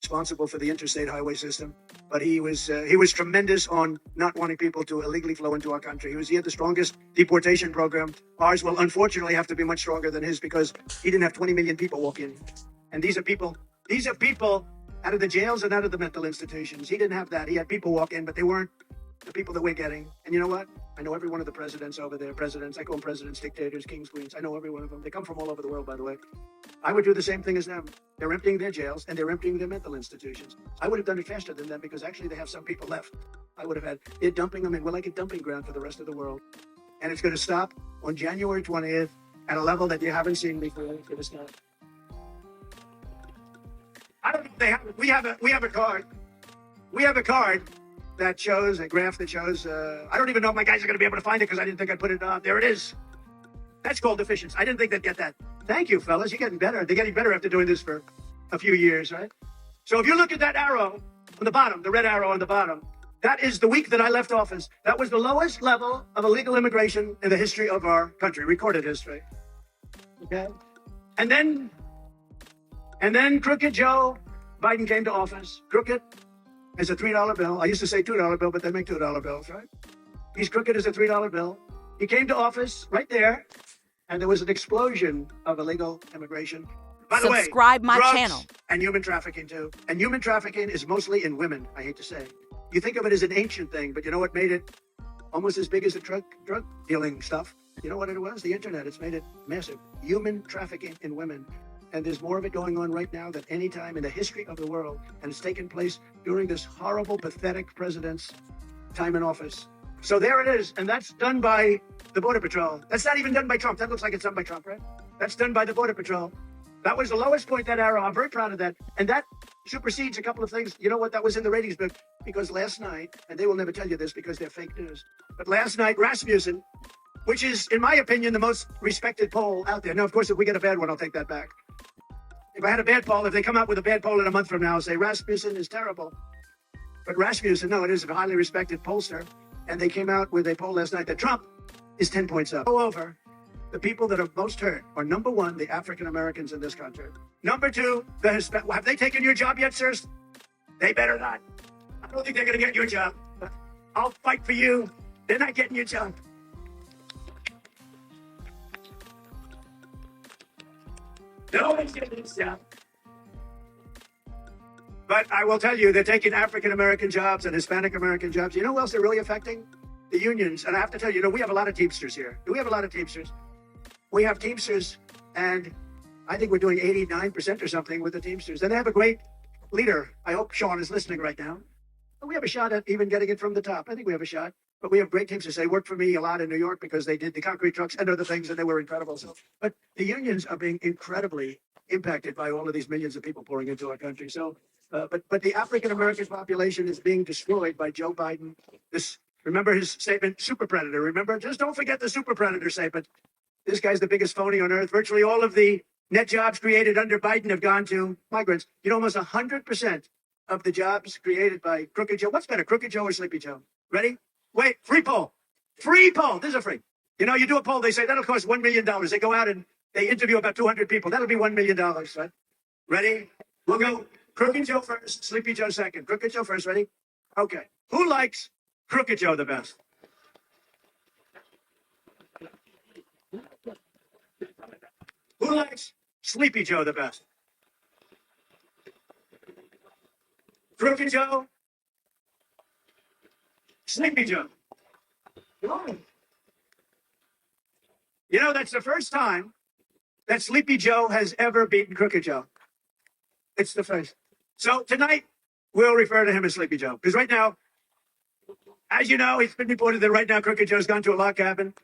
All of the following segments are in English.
responsible for the interstate highway system, but he was tremendous on not wanting people to illegally flow into our country. He had the strongest deportation program. Ours will unfortunately have to be much stronger than his because he didn't have 20 million people walk in. And these are people out of the jails and out of the mental institutions. He didn't have that. He had people walk in, but they weren't the people that we're getting. And you know what? I know every one of the presidents over there. Presidents, I call them presidents, dictators, kings, queens. I know every one of them. They come from all over the world, by the way. I would do the same thing as them. They're emptying their jails and they're emptying their mental institutions. I would have done it faster than them because actually they have some people left. I would have had, they're dumping them in. We're like a dumping ground for the rest of the world. And it's going to stop on January 20th at a level that you haven't seen before. It's going to stop. I don't know if they have it. We have a card. We have a card that shows, a graph that shows, I don't even know if my guys are going to be able to find it because I didn't think I'd put it on. There it is. That's called efficiency. I didn't think they'd get that. Thank you, fellas. You're getting better. They're getting better after doing this for a few years, right? So if you look at that arrow on the bottom, the red arrow on the bottom, that is the week that I left office. That was the lowest level of illegal immigration in the history of our country, recorded history. Okay? And then Crooked Joe Biden came to office. Crooked as a $3 bill. I used to say $2 bill, but they make $2 bills, right? He's crooked as a $3 bill. He came to office right there, and there was an explosion of illegal immigration. By the way, subscribe my drugs channel. And human trafficking too. And human trafficking is mostly in women, I hate to say. You think of it as an ancient thing, but you know what made it almost as big as the drug dealing stuff? You know what it was? The internet. It's made it massive. Human trafficking in women. And there's more of it going on right now than any time in the history of the world. And it's taken place during this horrible, pathetic president's time in office. So there it is. And that's done by the Border Patrol. That's not even done by Trump. That looks like it's done by Trump, right? That's done by the Border Patrol. That was the lowest point, that arrow. I'm very proud of that. And that supersedes a couple of things. You know what? That was in the ratings book. Because last night, and they will never tell you this because they're fake news, but last night, Rasmussen, which is, in my opinion, the most respected poll out there. Now, of course, if we get a bad one, I'll take that back. If I had a bad poll, if they come out with a bad poll in a month from now, I'll say Rasmussen is terrible. But Rasmussen, no, it is a highly respected pollster. And they came out with a poll last night that Trump is 10 points up. Moreover, the people that are most hurt are, number one, the African Americans in this country. Number two, the Hispanic. Have they taken your job yet, sirs? They better not. I don't think they're going to get your job. I'll fight for you. They're not getting your job. No one's getting this job. But I will tell you, they're taking African American jobs and Hispanic American jobs. You know who else they're really affecting? The unions. And I have to tell you, we have a lot of Teamsters here. Do we have a lot of Teamsters? We have Teamsters, and I think we're doing 89% or something with the Teamsters. And they have a great leader. I hope Sean is listening right now. But we have a shot at even getting it from the top. I think we have a shot. But we have great Teamsters. They worked for me a lot in New York because they did the concrete trucks and other things, and they were incredible. So, but the unions are being incredibly impacted by all of these millions of people pouring into our country. So, but the African American population is being destroyed by Joe Biden. Remember his statement, super predator. Remember, just don't forget the super predator statement. This guy's the biggest phony on earth. Virtually all of the net jobs created under Biden have gone to migrants. You know, almost 100% of the jobs created by Crooked Joe. What's better, Crooked Joe or Sleepy Joe? Ready? Wait, free poll. Free poll. This is a free. You know, you do a poll, they say that'll cost $1 million. They go out and they interview about 200 people. That'll be $1 million, right? Ready? We'll go Crooked Joe first, Sleepy Joe second. Crooked Joe first, ready? Okay. Who likes Crooked Joe the best? Who likes Sleepy Joe the best? Crooked Joe? Sleepy Joe? You know, that's the first time that Sleepy Joe has ever beaten Crooked Joe. It's the first. So tonight, we'll refer to him as Sleepy Joe. Because right now, as you know, it's been reported that right now Crooked Joe's gone to a log cabin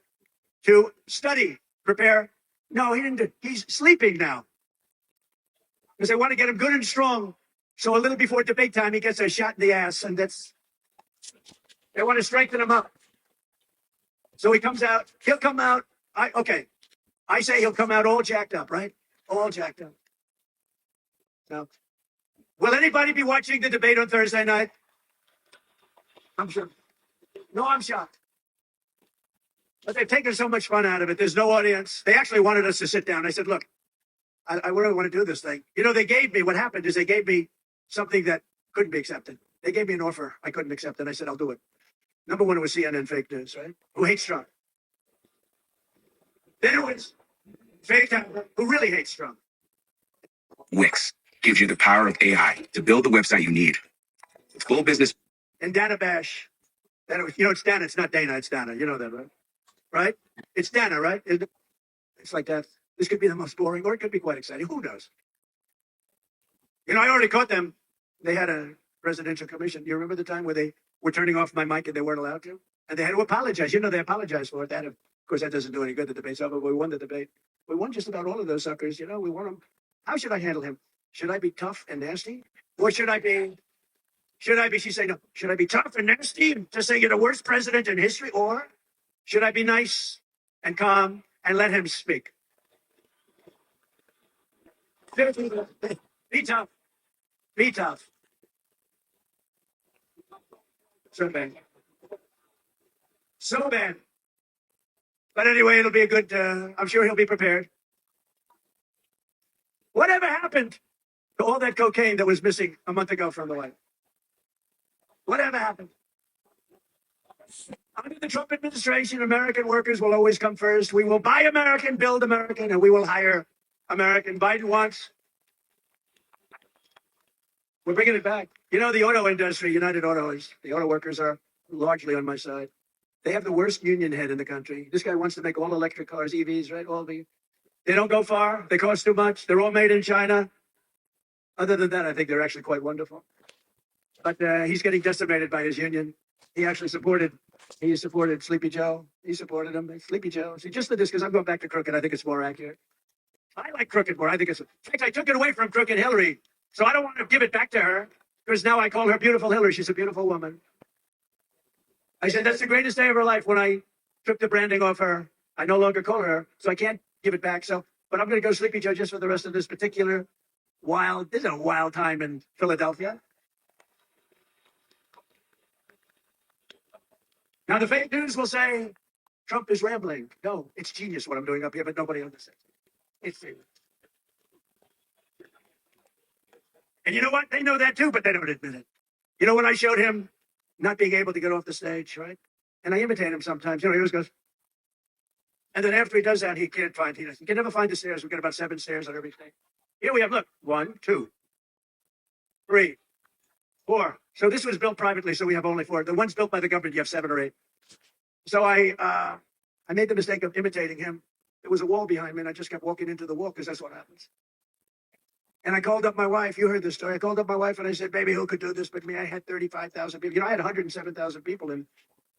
to study, prepare. No, he didn't. He's sleeping now. Because they want to get him good and strong. So a little before debate time, he gets a shot in the ass. And they want to strengthen him up. So he comes out. He'll come out. I say he'll come out all jacked up, right? All jacked up. So, will anybody be watching the debate on Thursday night? I'm sure. No, I'm shocked. But they've taken so much fun out of it. There's no audience. They actually wanted us to sit down. I said, look, I really want to do this thing. You know, what happened is they gave me something that couldn't be accepted. They gave me an offer I couldn't accept, and I said, I'll do it. Number one, it was CNN fake news, right? Who hates Trump. Then it was fake Apple, who really hates Trump. Wix gives you the power of AI to build the website you need. It's full business. And Dana Bash. It's Dana. It's not Dana. It's Dana. You know that, right? Right? It's Dana, right? It's like that. This could be the most boring, or it could be quite exciting. Who knows? I already caught them. They had a presidential commission. You remember the time where they were turning off my mic and they weren't allowed to? And they had to apologize. They apologized for it. Of course, that doesn't do any good. The debate's over. We won the debate. We won just about all of those suckers. We won them. How should I handle him? Should I be tough and nasty? Or should I be, she said, no, should I be tough and nasty to say you're the worst president in history? Or should I be nice and calm and let him speak? Be tough. Be tough. So bad. So bad. But anyway, it'll be a good, I'm sure he'll be prepared. Whatever happened to all that cocaine that was missing a month ago from the White House? Whatever happened? Under the Trump administration, American workers will always come first. We will buy American, build American, and we will hire American. Biden wants. We're bringing it back. The auto industry, United Autos, the auto workers are largely on my side. They have the worst union head in the country. This guy wants to make all electric cars, EVs, right? They don't go far. They cost too much. They're all made in China. Other than that, I think they're actually quite wonderful. But he's getting decimated by his union. He supported Sleepy Joe. He supported him. Sleepy Joe. See, just for this, because I'm going back to Crooked, I think it's more accurate. I like Crooked more. In fact, I took it away from Crooked Hillary. So I don't want to give it back to her, because now I call her Beautiful Hillary. She's a beautiful woman. I said, that's the greatest day of her life when I took the branding off her. I no longer call her, so I can't give it back. But I'm going to go Sleepy Joe just for the rest of this particular this is a wild time in Philadelphia. Now, the fake news will say Trump is rambling. No, it's genius what I'm doing up here, but nobody understands. It's genius. And you know what? They know that too, but they don't admit it. When I showed him not being able to get off the stage, right? And I imitate him sometimes. He always goes. And then after he does that, he can never find the stairs. We've got about 7 stairs on every stage. Here we have, look, 1, 2, 3, 4. So this was built privately, so we have only 4. The ones built by the government, you have 7 or 8. So I made the mistake of imitating him. There was a wall behind me, and I just kept walking into the wall, because that's what happens. And I called up my wife. You heard this story. I called up my wife, and I said, baby, who could do this but me? I had 35,000 people. I had 107,000 people in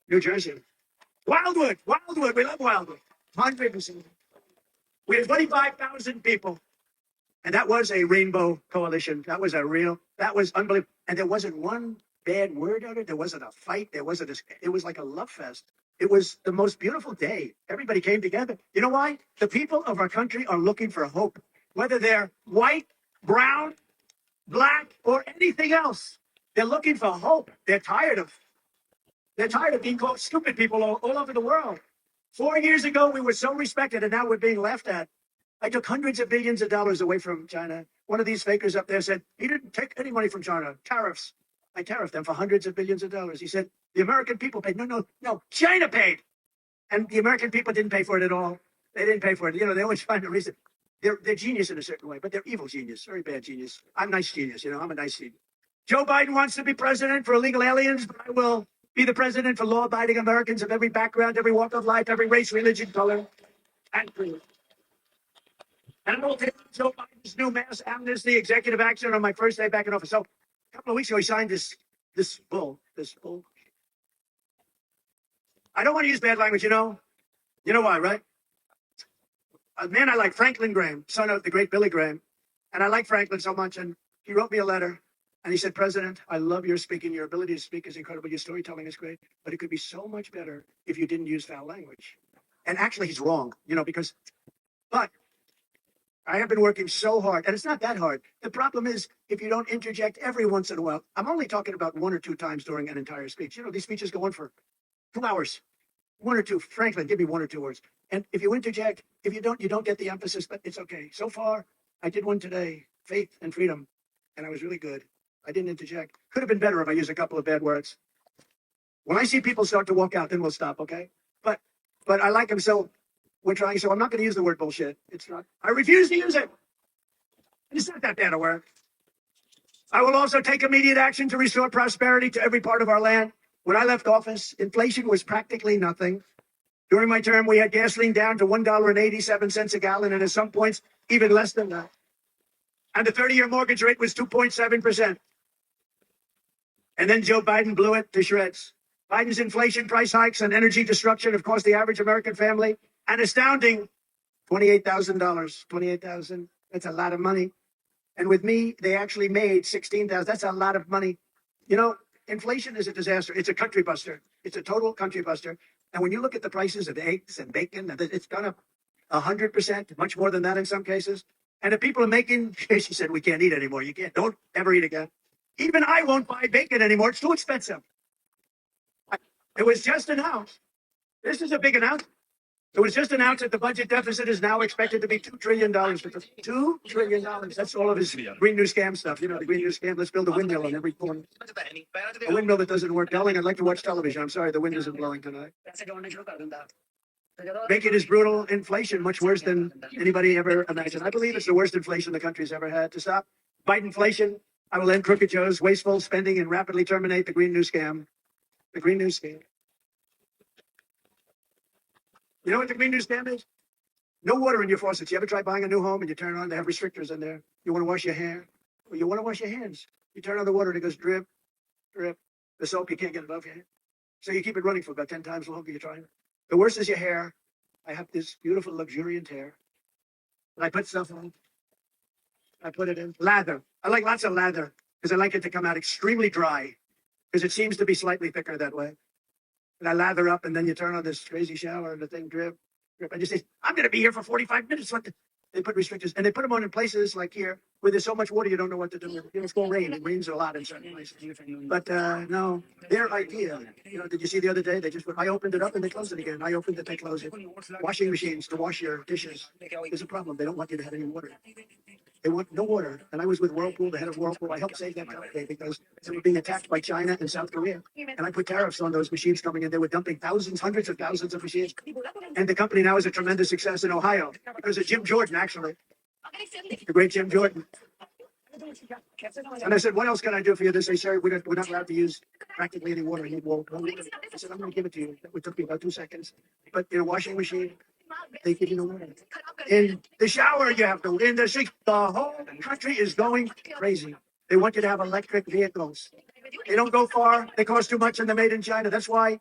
New Jersey. Wildwood. We love Wildwood. 100%. We had 25,000 people. And that was a rainbow coalition. That was unbelievable. And there wasn't one bad word on it. There wasn't a fight. It was like a love fest. It was the most beautiful day. Everybody came together. You know why? The people of our country are looking for hope, whether they're white, brown, black, or anything else. They're looking for hope. They're tired of being called stupid people all over the world. 4 years ago, we were so respected, and now we're being laughed at. I took hundreds of billions of dollars away from China. One of these fakers up there said, he didn't take any money from China. Tariffs. I tariffed them for hundreds of billions of dollars. He said, the American people paid. No, China paid. And the American people didn't pay for it at all. They didn't pay for it. They always find a reason. They're genius in a certain way, but they're evil genius, very bad genius. I'm nice genius, I'm a nice genius. Joe Biden wants to be president for illegal aliens, but I will be the president for law-abiding Americans of every background, every walk of life, every race, religion, color, and creed. And I will take Joe Biden's new mass amnesty executive action on my first day back in office. So a couple of weeks ago, he signed this bull. I don't want to use bad language, You know why, right? A man I like, Franklin Graham, son of the great Billy Graham. And I like Franklin so much. And he wrote me a letter. And he said, President, I love your speaking. Your ability to speak is incredible. Your storytelling is great. But it could be so much better if you didn't use foul language. And actually, he's wrong, but I have been working so hard. And it's not that hard. The problem is, if you don't interject every once in a while, I'm only talking about 1 or 2 times during an entire speech. These speeches go on for 2 hours. 1 or 2. Franklin, give me 1 or 2 words. And if you interject, if you don't get the emphasis, but it's okay. So far, I did one today, faith and freedom, and I was really good. I didn't interject. Could have been better if I used a couple of bad words. When I see people start to walk out, then we'll stop, okay? But I like them, so we're trying. So I'm not going to use the word bullshit. It's not. I refuse to use it. It's not that bad a word. I will also take immediate action to restore prosperity to every part of our land. When I left office, inflation was practically nothing. During my term, we had gasoline down to $1.87 a gallon, and at some points, even less than that. And the 30-year mortgage rate was 2.7%. And then Joe Biden blew it to shreds. Biden's inflation, price hikes, and energy destruction have cost the average American family an astounding $28,000. $28,000. That's a lot of money. And with me, they actually made $16,000. That's a lot of money. You know, inflation is a disaster. It's a country buster. It's a total country buster. And when you look at the prices of eggs and bacon, it's gone up 100%, much more than that in some cases. And if people are making, she said, we can't eat anymore. You can't, don't ever eat again. Even I won't buy bacon anymore. It's too expensive. It was just announced. This is a big announcement. It was just announced that the budget deficit is now expected to be $2 trillion. $2 trillion. That's all of his Green New Scam stuff. You know, the Green New Scam. Let's build a windmill on every corner. A windmill that doesn't work. Darling, I'd like to watch television. I'm sorry, the wind isn't blowing tonight. Bacon is brutal inflation, much worse than anybody ever imagined. I believe it's the worst inflation the country's ever had. To stop Biden inflation, I will end Crooked Joe's wasteful spending and rapidly terminate the Green New Scam. The Green New Scam. You know what the Green New Scam is? No water in your faucets. You ever try buying a new home and you turn on, they have restrictors in there. You want to wash your hair, or you want to wash your hands. You turn on the water and it goes drip, drip. The soap, you can't get it above your hand. So you keep it running for about 10 times longer. You're trying. The worst is your hair. I have this beautiful, luxuriant hair. And I put stuff on. I put it in. Lather. I like lots of lather because I like it to come out extremely dry because it seems to be slightly thicker that way. And I lather up, and then you turn on this crazy shower, and the thing drip, drip. And you say, I'm going to be here for 45 minutes. They put restrictors, and they put them on in places like here where there's so much water you don't know what to do. You know, it's going to rain. It rains a lot in certain places. But no, their idea, you know, did you see the other day? They just, I opened it up and they closed it again. I opened it, they closed it. Washing machines to wash your dishes. There's a problem. They don't want you to have any water. They want no water. And I was with Whirlpool, the head of Whirlpool. I helped save that company because they were being attacked by China and South Korea. And I put tariffs on those machines coming in. They were dumping thousands, hundreds of thousands of machines. And the company now is a tremendous success in Ohio because of Jim Jordan, actually. The great Jim Jordan. And I said, what else can I do for you? They say, sir, we're not allowed to use practically any water. I need water. I said, I'm going to give it to you. It took me about 2 seconds. But in a washing machine, they give you no water. In the shower, you have to. In the sink, the whole country is going crazy. They want you to have electric vehicles. They don't go far. They cost too much, and they're made in China. That's why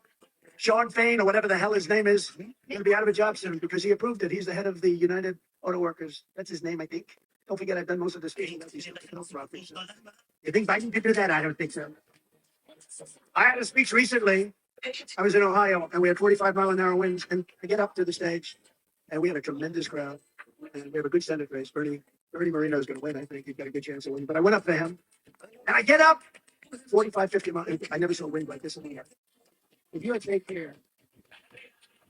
Sean Fain, or whatever the hell his name is, going to be out of a job soon because he approved it. He's the head of the United Auto Workers. That's his name, I think. Don't forget, I've done most of the speaking about these philanthropies. You think Biden could do that? I don't think so. I had a speech recently. I was in Ohio, and we had 45-mile-an-hour winds. And I get up to the stage, and we had a tremendous crowd. And we have a good Senate race. Bernie Moreno is going to win. I think he's got a good chance of winning. But I went up to him, and I get up 45, 50 miles. I never saw wind like this in the air. If you had fake hair,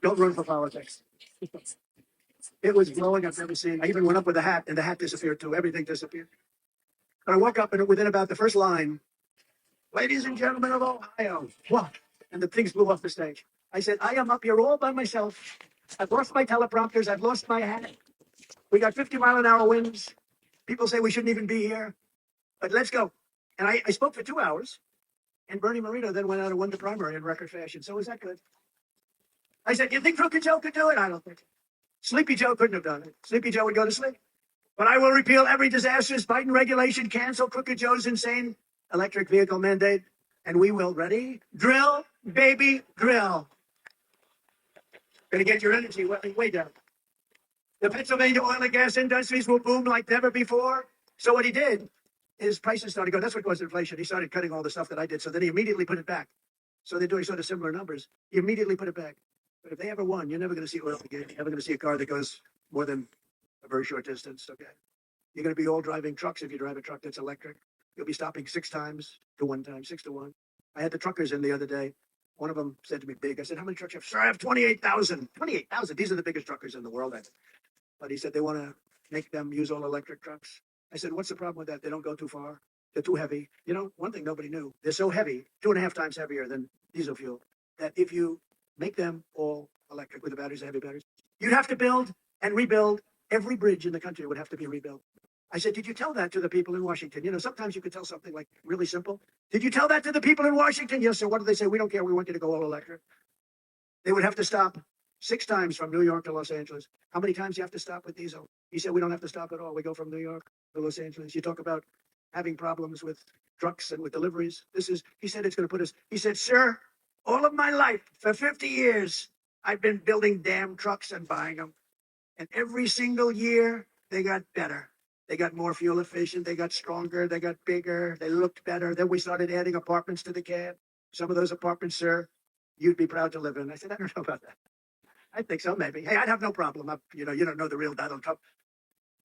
don't run for politics. It was blowing. I've never seen. I even went up with a hat, and the hat disappeared too. Everything disappeared. And I walk up, and within about the first line, ladies and gentlemen of Ohio, what? And the things blew off the stage. I said, I am up here all by myself. I've lost my teleprompters. I've lost my hat. We got 50-mile-an-hour winds. People say we shouldn't even be here, but let's go. And I spoke for 2 hours, and Bernie Moreno then went out and won the primary in record fashion. So was that good? I said, you think Crooked Joe could do it? I don't think so. Sleepy Joe couldn't have done it. Sleepy Joe would go to sleep. But I will repeal every disastrous Biden regulation, cancel Crooked Joe's insane electric vehicle mandate, and we will, ready? Drill, baby, drill. Gonna get your energy way down. The Pennsylvania oil and gas industries will boom like never before. So what he did is prices started going. That's what caused inflation. He started cutting all the stuff that I did. So then he immediately put it back. So they're doing sort of similar numbers. He immediately put it back. But if they ever won, you're never going to see oil again. You're never going to see a car that goes more than a very short distance. Okay. You're going to be all driving trucks if you drive a truck that's electric. You'll be stopping 6 times to 1 time, 6 to 1. I had the truckers in the other day. One of them said to me, big. I said, how many trucks you have? Sir, I have 28,000. 28,000. These are the biggest truckers in the world. But he said they want to make them use all electric trucks. I said, what's the problem with that? They don't go too far. They're too heavy. You know, one thing nobody knew, they're so heavy, 2.5 times heavier than diesel fuel, that if you make them all electric with the batteries, the heavy batteries, you'd have to build and rebuild every bridge in the country would have to be rebuilt. I said, did you tell that to the people in Washington? You know, sometimes you could tell something like really simple. Did you tell that to the people in Washington? Yes, sir. What did they say? We don't care. We want you to go all electric. They would have to stop 6 times from New York to Los Angeles. How many times do you have to stop with diesel? He said, we don't have to stop at all. We go from New York to Los Angeles. You talk about having problems with trucks and with deliveries. He said, it's going to put us, he said, sir, all of my life, for 50 years, I've been building damn trucks and buying them. And every single year, they got better. They got more fuel efficient. They got stronger. They got bigger. They looked better. Then we started adding apartments to the cab. Some of those apartments, sir, you'd be proud to live in. I said, I don't know about that. I think so, maybe. Hey, I'd have no problem. You know, you don't know the real Donald Trump.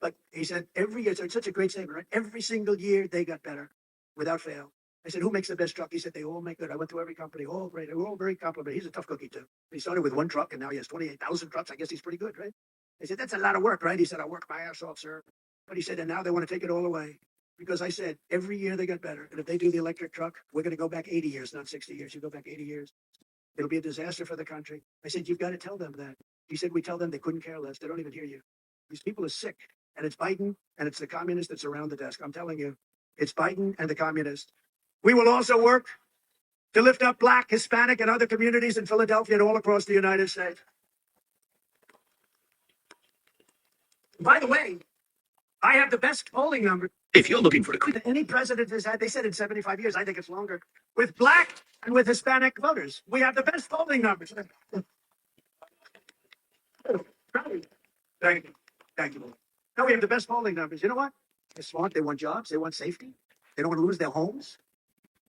But he said, every year, it's such a great statement, right? Every single year, they got better without fail. I said, who makes the best truck? He said, they all make good. I went through every company, all great. They were all very complimentary. He's a tough cookie, too. He started with one truck, and now he has 28,000 trucks. I guess he's pretty good, right? I said, that's a lot of work, right? He said, I work my ass off, sir. But he said, and now they want to take it all away. Because I said, every year they got better. And if they do the electric truck, we're going to go back 80 years, not 60 years. You go back 80 years. It'll be a disaster for the country. I said, you've got to tell them that. He said, we tell them they couldn't care less. They don't even hear you. These people are sick. And it's Biden and it's the communist that's around the desk. I'm telling you, it's Biden and the communist. We will also work to lift up Black, Hispanic, and other communities in Philadelphia and all across the United States. By the way, I have the best polling number. If you're looking for any president has had, they said in 75 years, I think it's longer, with Black and with Hispanic voters. We have the best polling numbers. Thank you. Thank you. No, we have the best polling numbers. You know what? They're smart. They want jobs. They want safety. They don't want to lose their homes.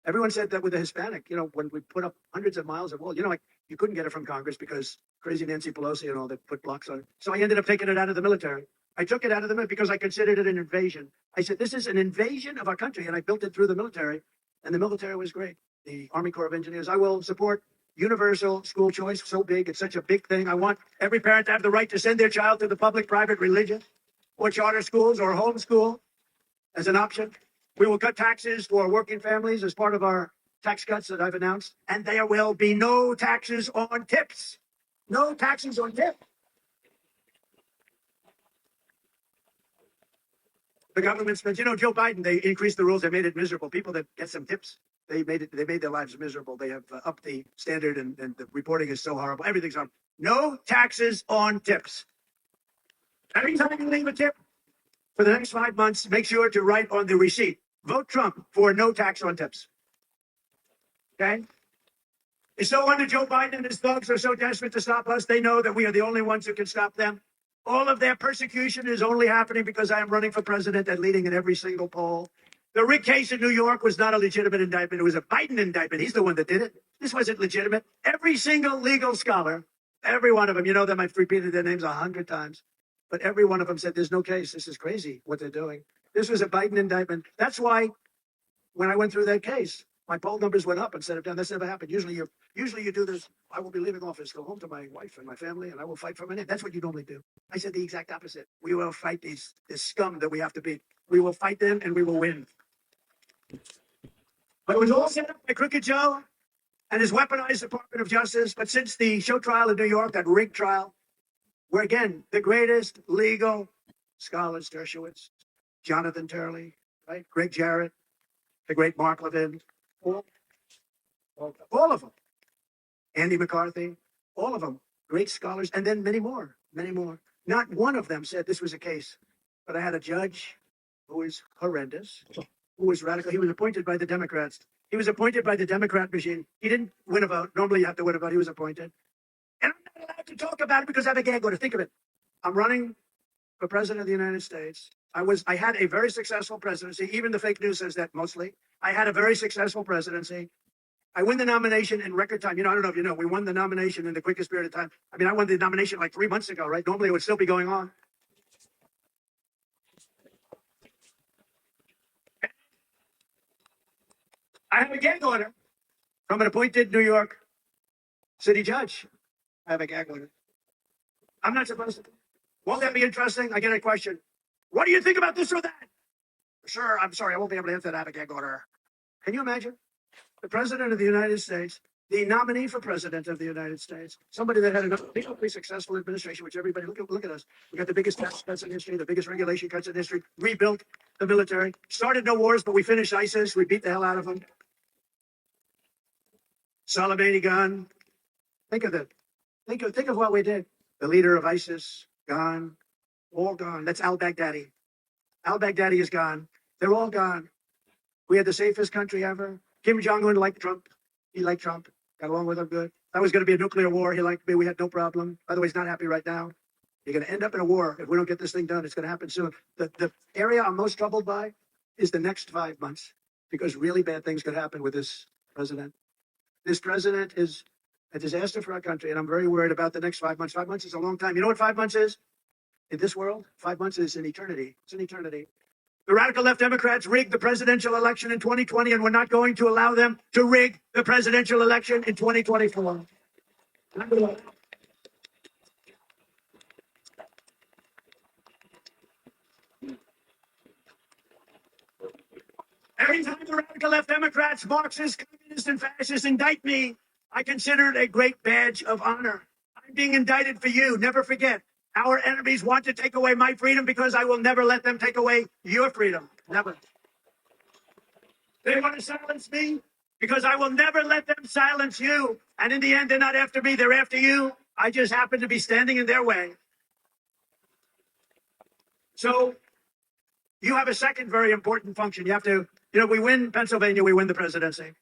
Everyone said that with the Hispanic, you know, when we put up hundreds of miles of wall, you know, like you couldn't get it from Congress because crazy Nancy Pelosi and all that put blocks on it. So I ended up taking it out of the military. I took it out of the military because I considered it an invasion. I said, this is an invasion of our country. And I built it through the military. And the military was great. The Army Corps of Engineers. I will support universal school choice. So big. It's such a big thing. I want every parent to have the right to send their child to the public, private, religious, or charter schools or homeschool as an option. We will cut taxes for working families as part of our tax cuts that I've announced. And there will be no taxes on tips. No taxes on tips. The government spends, you know, Joe Biden, they increased the rules. They made it miserable. People that get some tips, they made their lives miserable. They have upped the standard and the reporting is so horrible. Everything's horrible. No taxes on tips. Every time you leave a tip for the next 5 months, make sure to write on the receipt. Vote Trump for no tax on tips. Okay? It's no wonder Joe Biden and his thugs are so desperate to stop us. They know that we are the only ones who can stop them. All of their persecution is only happening because I am running for president and leading in every single poll. The Rick case in New York was not a legitimate indictment. It was a Biden indictment. He's the one that did it. This wasn't legitimate. Every single legal scholar, every one of them, you know them, I've repeated their names 100 times, but every one of them said, there's no case. This is crazy what they're doing. This was a Biden indictment. That's why when I went through that case, my poll numbers went up instead of down. That's never happened. Usually you do this. I will be leaving office, go home to my wife and my family, and I will fight for my name. That's what you normally do. I said the exact opposite. We will fight this scum that we have to beat. We will fight them and we will win. But it was all set up by Crooked Joe and his weaponized Department of Justice. But since the show trial in New York, that rigged trial, where again, the greatest legal scholars, Dershowitz, Jonathan Turley, right? Greg Jarrett, the great Mark Levin, all of them. Andy McCarthy, all of them, great scholars, and then many more, many more. Not one of them said this was a case, but I had a judge who was horrendous, who was radical. He was appointed by the Democrats. He was appointed by the Democrat machine. He didn't win a vote. Normally you have to win a vote. He was appointed. And I'm not allowed to talk about it because I have a gag order. Think of it. I'm running for president of the United States. I had a very successful presidency. Even the fake news says that mostly. I had a very successful presidency. I win the nomination in record time. You know, I don't know if you know, we won the nomination in the quickest period of time. I mean, I won the nomination like 3 months ago, right? Normally it would still be going on. I have a gag order from an appointed New York city judge. I have a gag order. I'm not supposed to. Won't that be interesting? I get a question. What do you think about this or that? Sir, I'm sorry, I won't be able to answer that again, order. Can you imagine? The President of the United States, the nominee for President of the United States, somebody that had an incredibly successful administration, which everybody, look at us. We got the biggest tax cuts in history, the biggest regulation cuts in history, rebuilt the military, started no wars, but we finished ISIS. We beat the hell out of them. Soleimani gone. Think of it. Think of what we did. The leader of ISIS gone, all gone. That's al-Baghdadi. Al-Baghdadi is gone. They're all gone. We had the safest country ever. Kim Jong-un liked Trump. He liked Trump. Got along with him good. That was going to be a nuclear war. He liked me. We had no problem. By the way, he's not happy right now. You're going to end up in a war if we don't get this thing done. It's going to happen soon. The area I'm most troubled by is the next 5 months, because really bad things could happen with this president. This president is a disaster for our country, and I'm very worried about the next 5 months. 5 months is a long time. You know what 5 months is? In this world, 5 months is an eternity. It's an eternity. The radical left Democrats rigged the presidential election in 2020, and we're not going to allow them to rig the presidential election in 2024. Every time the radical left Democrats, Marxists, communists, and fascists indict me, I consider it a great badge of honor. I'm being indicted for you. Never forget. Our enemies want to take away my freedom because I will never let them take away your freedom. Never. They want to silence me because I will never let them silence you. And in the end, they're not after me, they're after you. I just happen to be standing in their way. So you have a second very important function. You have to, we win Pennsylvania, we win the presidency.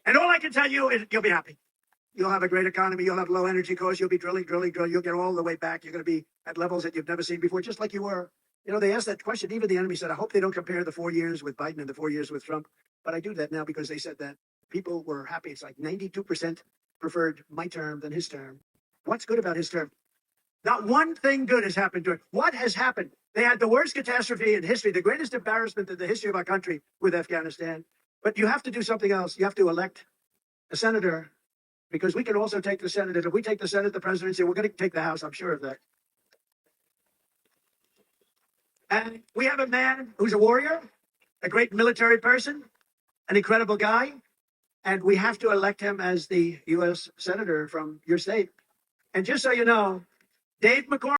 And all I can tell you is you'll be happy. You'll have a great economy. You'll have low energy costs. You'll be drilling. You'll get all the way back. You're going to be at levels that you've never seen before, just like you were. They asked that question. Even the enemy said, I hope they don't compare the 4 years with Biden and the 4 years with Trump. But I do that now because they said that people were happy. It's like 92% preferred my term than his term. What's good about his term? Not one thing good has happened to it. What has happened? They had the worst catastrophe in history, the greatest embarrassment in the history of our country with Afghanistan. But you have to do something else. You have to elect a senator, because we can also take the Senate. If we take the Senate, the presidency, we're going to take the House. I'm sure of that. And we have a man who's a warrior, a great military person, an incredible guy. And we have to elect him as the U.S. Senator from your state. And just so you know, Dave McCormick.